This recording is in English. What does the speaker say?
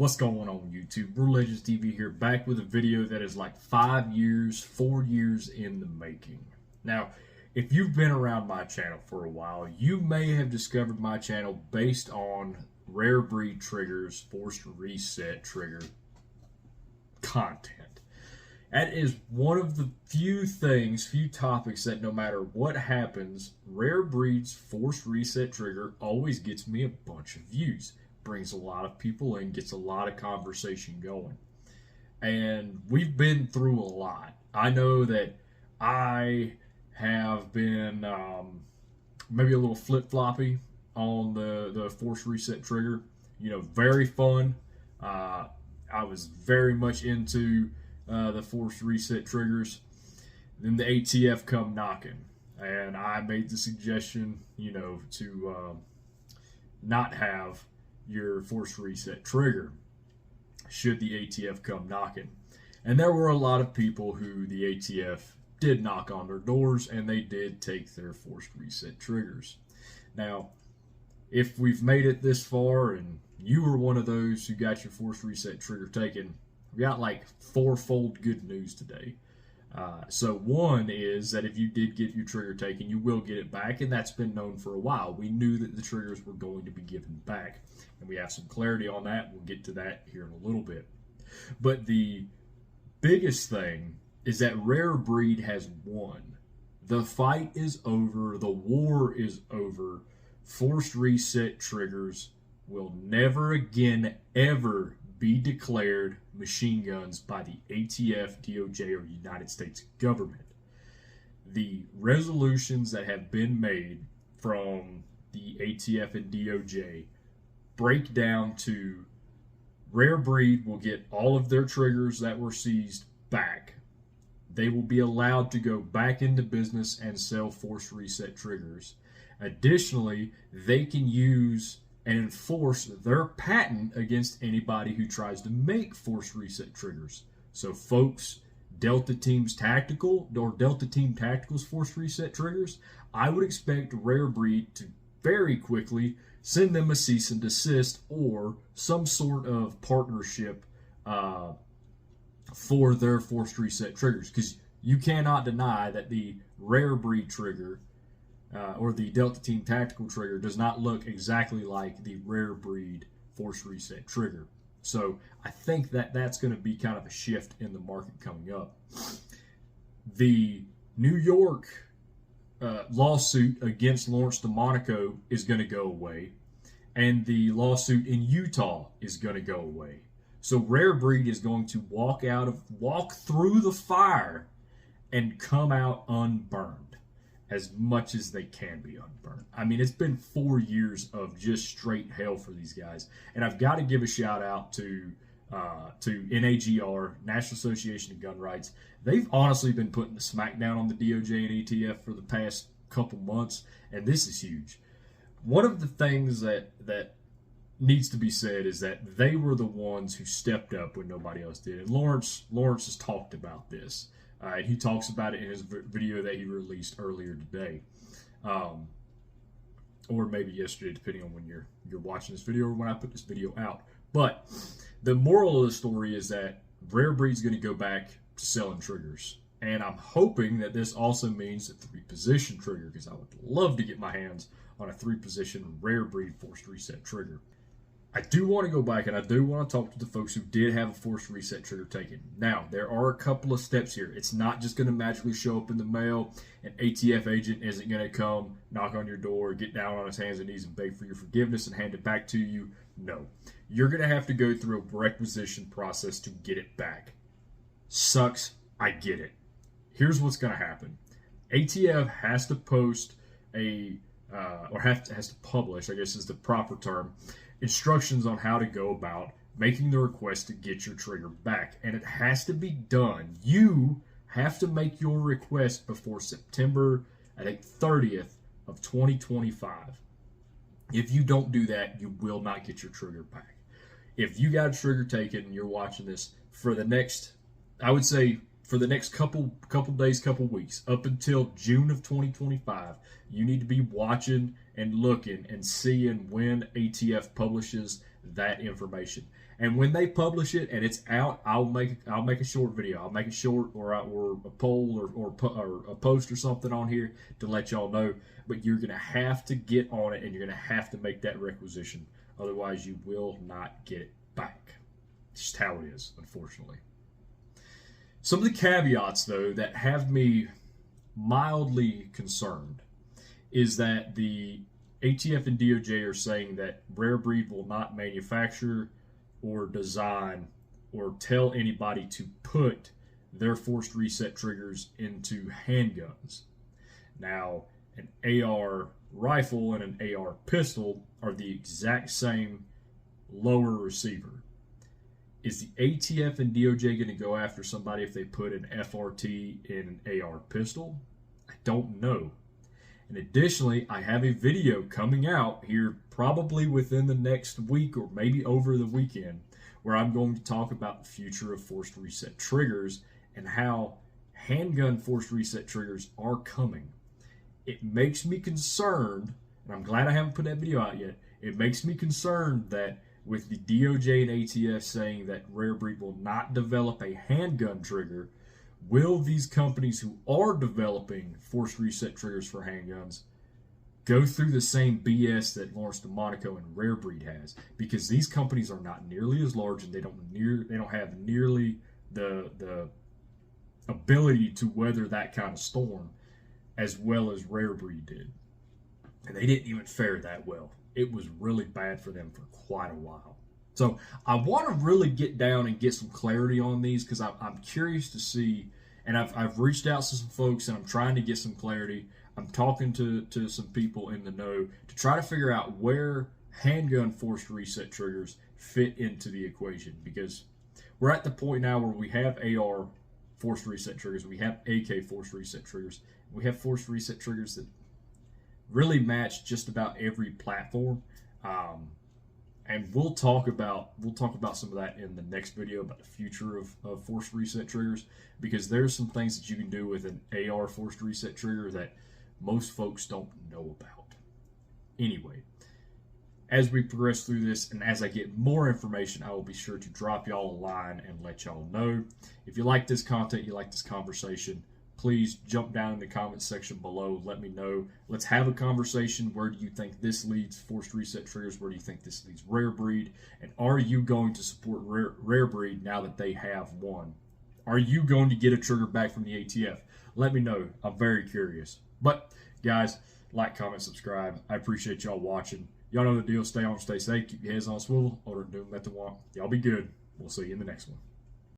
What's going on YouTube? Brew Legends TV here, back with a video that is like 4 years in the making. Now, if you've been around my channel for a while, you may have discovered my channel based on rare breed triggers, forced reset trigger content. That is one of the few topics that no matter what happens, rare breeds forced reset trigger always gets me a bunch of views. Brings a lot of people in, gets a lot of conversation going. And we've been through a lot. I know that I have been maybe a little flip-floppy on the force reset trigger. You know, very fun. I was very much into the force reset triggers. Then the ATF come knocking. And I made the suggestion, you know, to not have your force reset trigger should the ATF come knocking. And there were a lot of people who the ATF did knock on their doors and they did take their forced reset triggers. Now, if we've made it this far and you were one of those who got your forced reset trigger taken, we got like fourfold good news today. So one is that if you did get your trigger taken, you will get it back, and that's been known for a while. We knew that the triggers were going to be given back, and we have some clarity on that. We'll get to that here in a little bit. But the biggest thing is that Rare Breed has won. The fight is over. The war is over. Forced reset triggers will never again, ever be declared machine guns by the ATF, DOJ, or United States government. The resolutions that have been made from the ATF and DOJ break down to Rare Breed will get all of their triggers that were seized back. They will be allowed to go back into business and sell force reset triggers. Additionally, they can use and enforce their patent against anybody who tries to make force reset triggers. So folks, Delta Team Tactical's force reset triggers, I would expect Rare Breed to very quickly send them a cease and desist or some sort of partnership for their forced reset triggers, because you cannot deny that the Rare Breed trigger or the Delta Team Tactical trigger does not look exactly like the Rare Breed force reset trigger. So I think that that's going to be kind of a shift in the market coming up. The New York lawsuit against Lawrence DeMonico is going to go away, and the lawsuit in Utah is going to go away. So Rare Breed is going to walk through the fire and come out unburned as much as they can be unburned. I mean, it's been 4 years of just straight hell for these guys. And I've got to give a shout out to NAGR, National Association of Gun Rights. They've honestly been putting the smackdown on the DOJ and ATF for the past couple months, and this is huge. One of the things that needs to be said is that they were the ones who stepped up when nobody else did. And Lawrence has talked about this. And he talks about it in his video that he released earlier today, or maybe yesterday, depending on when you're watching this video or when I put this video out. But the moral of the story is that Rare Breed's going to go back to selling triggers, and I'm hoping that this also means a 3-position trigger, because I would love to get my hands on a 3-position Rare Breed forced reset trigger. I do want to go back and I do want to talk to the folks who did have a forced reset trigger taken. Now, there are a couple of steps here. It's not just going to magically show up in the mail. An ATF agent isn't going to come, knock on your door, get down on his hands and knees and beg for your forgiveness and hand it back to you. No. You're going to have to go through a requisition process to get it back. Sucks. I get it. Here's what's going to happen. ATF has to post has to publish, I guess is the proper term, instructions on how to go about making the request to get your trigger back. And it has to be done. You have to make your request before September, I think, 30th of 2025. If you don't do that, you will not get your trigger back. If you got a trigger taken and you're watching this for the next, I would say, for the next couple days, couple weeks, up until June of 2025, you need to be watching and looking and seeing when ATF publishes that information. And when they publish it and it's out, I'll make a short video. I'll make a short or a poll or a post or something on here to let y'all know. But you're gonna have to get on it and you're gonna have to make that requisition. Otherwise, you will not get it back. It's just how it is, unfortunately. Some of the caveats, though, that have me mildly concerned is that the ATF and DOJ are saying that Rare Breed will not manufacture or design or tell anybody to put their forced reset triggers into handguns. Now, an AR rifle and an AR pistol are the exact same lower receiver. Is the ATF and DOJ going to go after somebody if they put an FRT in an AR pistol? I don't know. And additionally, I have a video coming out here probably within the next week or maybe over the weekend where I'm going to talk about the future of forced reset triggers and how handgun forced reset triggers are coming. It makes me concerned, and I'm glad I haven't put that video out yet, it makes me concerned that with the DOJ and ATF saying that Rare Breed will not develop a handgun trigger, will these companies who are developing forced reset triggers for handguns go through the same BS that Lawrence DeMonico and Rare Breed has? Because these companies are not nearly as large and they don't have nearly the ability to weather that kind of storm as well as Rare Breed did. And they didn't even fare that well. It was really bad for them for quite a while. So I want to really get down and get some clarity on these because I'm curious to see, and I've reached out to some folks and I'm trying to get some clarity. I'm talking to some people in the know to try to figure out where handgun forced reset triggers fit into the equation, because we're at the point now where we have AR forced reset triggers, we have AK forced reset triggers, we have forced reset triggers that really match just about every platform, and we'll talk about some of that in the next video about the future of forced reset triggers, because there's some things that you can do with an AR forced reset trigger that most folks don't know about. Anyway, as we progress through this and as I get more information, I will be sure to drop y'all a line and let y'all know. If you like this content, you like this conversation, please jump down in the comments section below. Let me know. Let's have a conversation. Where do you think this leads forced reset triggers? Where do you think this leads Rare Breed? And are you going to support Rare Breed now that they have one? Are you going to get a trigger back from the ATF? Let me know. I'm very curious. But guys, like, comment, subscribe. I appreciate y'all watching. Y'all know the deal. Stay on, stay safe. Keep your heads on a swivel. Order to do, let them walk. Y'all be good. We'll see you in the next one.